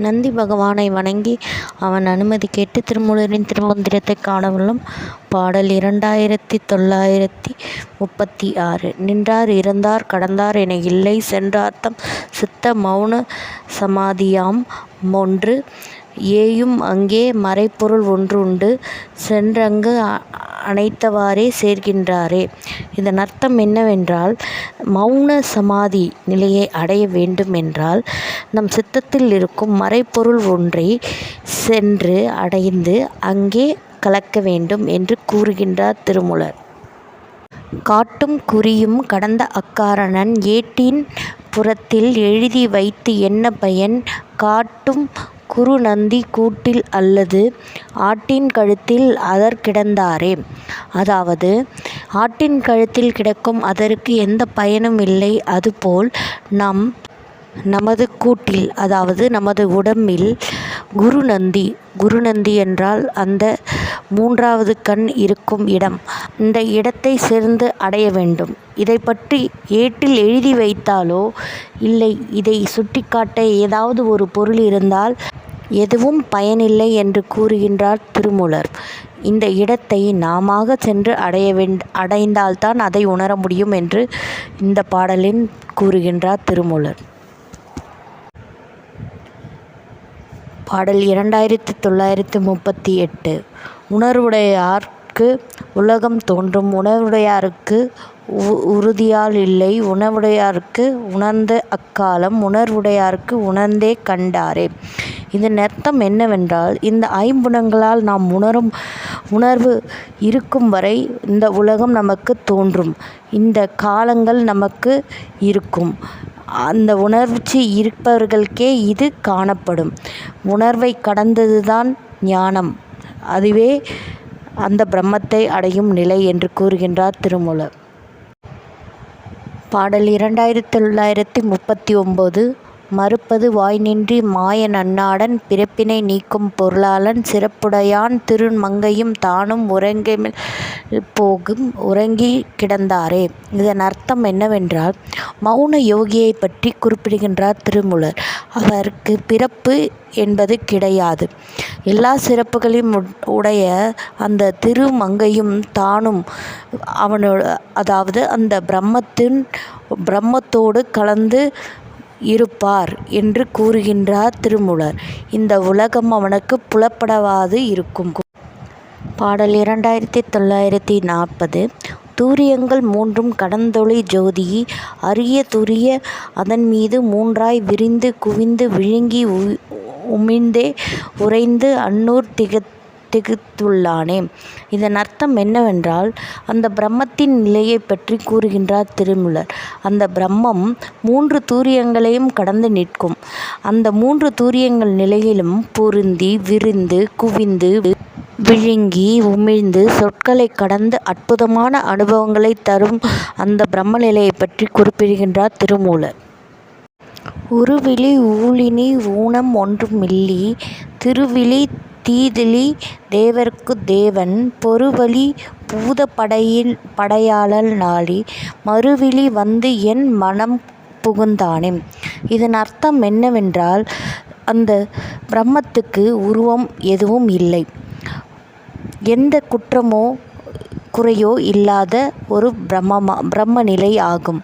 நந்தி பகவானை வணங்கி அவன் அனுமதி கேட்டு திருமூலரின் திருமந்திரத்தை காணவல்லும். பாடல் 2936. நின்றார் இறந்தார் கடந்தார் என இல்லை சென்றார்த்தம் சித்த மௌன சமாதியாம் மொன்று ஏயும் அங்கே மறைப்பொருள் ஒன்று உண்டு சென்றங்கு அணைத்தவாறே சேர்கின்றாரே. இதன் அர்த்தம் என்னவென்றால், மௌன சமாதி நிலையை அடைய வேண்டும் என்றால் நம் சித்தத்தில் இருக்கும் மறைப்பொருள் ஒன்றை சென்று அடைந்து அங்கே கலக்க வேண்டும் என்று கூறுகின்றார் திருமூலர். காட்டும் குறியும் கடந்த அக்காரணன் ஏட்டின் புறத்தில் எழுதி வைத்து என்ன பயன்? காட்டும் குரு நந்தி கூட்டில் அல்லது ஆட்டின் கழுத்தில் அதர் கிடந்தாரே. அதாவது ஆட்டின் கழுத்தில் கிடக்கும் அதற்கு எந்த பயனும் இல்லை. அதுபோல் நமது கூட்டில், அதாவது நமது உடம்பில் குருநந்தி என்றால் அந்த மூன்றாவது கண் இருக்கும் இடம். இந்த இடத்தை சேர்ந்து அடைய வேண்டும். இதை பற்றி ஏட்டில் எழுதி வைத்தாலோ இல்லை இதை சுட்டிக்காட்ட ஏதாவது ஒரு பொருள் இருந்தால் எதுவும் பயனில்லை என்று கூறுகின்றார் திருமூலர். இந்த இடத்தை நாமாக சென்று அடைந்தால்தான் அதை உணர முடியும் என்று இந்த பாடலில் கூறுகின்றார் திருமூலர். பாடல் 2938. உணர்வுடையார்க்கு உலகம் தோன்றும் உணர்வுடையார்க்கு உறுதியால் இல்லை உணர்வுடையார்க்கு உணர்ந்த அக்காலம் உணர்வுடையார்க்கு உணர்ந்தே கண்டாரே. இதன் அர்த்தம் என்னவென்றால், இந்த ஐம்புலங்களால் நாம் உணரும் உணர்வு இருக்கும் வரை இந்த உலகம் நமக்கு தோன்றும், இந்த காலங்கள் நமக்கு இருக்கும். அந்த உணர்ச்சி இருப்பவர்களுக்கே இது காணப்படும். உணர்வை கடந்ததுதான் ஞானம். அதுவே அந்த பிரம்மத்தை அடையும் நிலை என்று கூறுகின்றார் திருமூலர். பாடல் 2939. மறுப்பது வாய் நின்றி மாய நன்னாடன் பிறப்பினை நீக்கும் பொருளாளன் சிறப்புடையான் திருமங்கையும் தானும் உறங்கி கிடந்தாரே. இதன் அர்த்தம் என்னவென்றால், மௌன யோகியை பற்றி குறிப்பிடுகின்றார் திருமூலர். அவருக்கு பிறப்பு என்பது கிடையாது. எல்லா சிறப்புகளையும் உடைய அந்த திருமங்கையும் தானும் அதாவது அந்த பிரம்மத்தோடு கலந்து இருப்பார் என்று கூறுகின்றார் திருமூலர். இந்த உலகம் அவனுக்கு புலப்படாது இருக்கும். பாடல் 2940. தூரியங்கள் மூன்றும் கடந்தொளி ஜோதி அரிய துரிய அதன் மீது மூன்றாய் விரிந்து குவிந்து விழுங்கி உமிழ்ந்தே உறைந்து அன்னூர் திகுத்துள்ளானே. இதன் அர்த்தம் என்னவென்றால், அந்த பிரம்மத்தின் நிலையை பற்றி கூறுகின்றார் திருமூலர். அந்த பிரம்மம் 3 தூரியங்களையும் கடந்து நிற்கும். அந்த 3 தூரியங்கள் நிலையிலும் பொருந்தி விரிந்து குவிந்து விழுங்கி உமிழ்ந்து சொற்களை கடந்து அற்புதமான அனுபவங்களை தரும் அந்த பிரம்ம நிலையை பற்றி குறிப்பிடுகின்றார் திருமூலர். உருவிழி ஊழினி ஊனம் ஒன்றுமில்லி திருவிழி தீதிலி தேவர்க்கு தேவன் பொருவழி பூத படையாளல் நாளி மறுவிழி வந்து என் மனம் புகுந்தானே. இதன் அர்த்தம் என்னவென்றால், அந்த பிரம்மத்துக்கு உருவம் எதுவும் இல்லை, எந்த குற்றமோ குறையோ இல்லாத ஒரு பிரம்ம நிலை ஆகும்.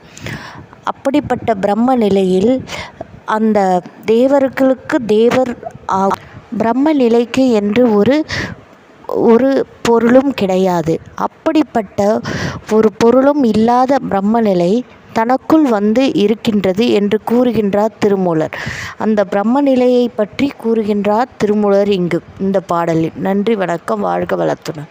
அப்படிப்பட்ட பிரம்ம நிலையில் அந்த தேவர்களுக்கு தேவர் ஆகும். பிரம்ம நிலைக்கு என்று ஒரு பொருளும் கிடையாது. அப்படிப்பட்ட ஒரு பொருளும் இல்லாத பிரம்ம நிலை தனக்குள் வந்து இருக்கின்றது என்று கூறுகின்றார் திருமூலர். அந்த பிரம்ம நிலையை பற்றி கூறுகின்றார் திருமூலர் இங்கு இந்த பாடலில். நன்றி, வணக்கம், வாழ்க வளத்துடன்.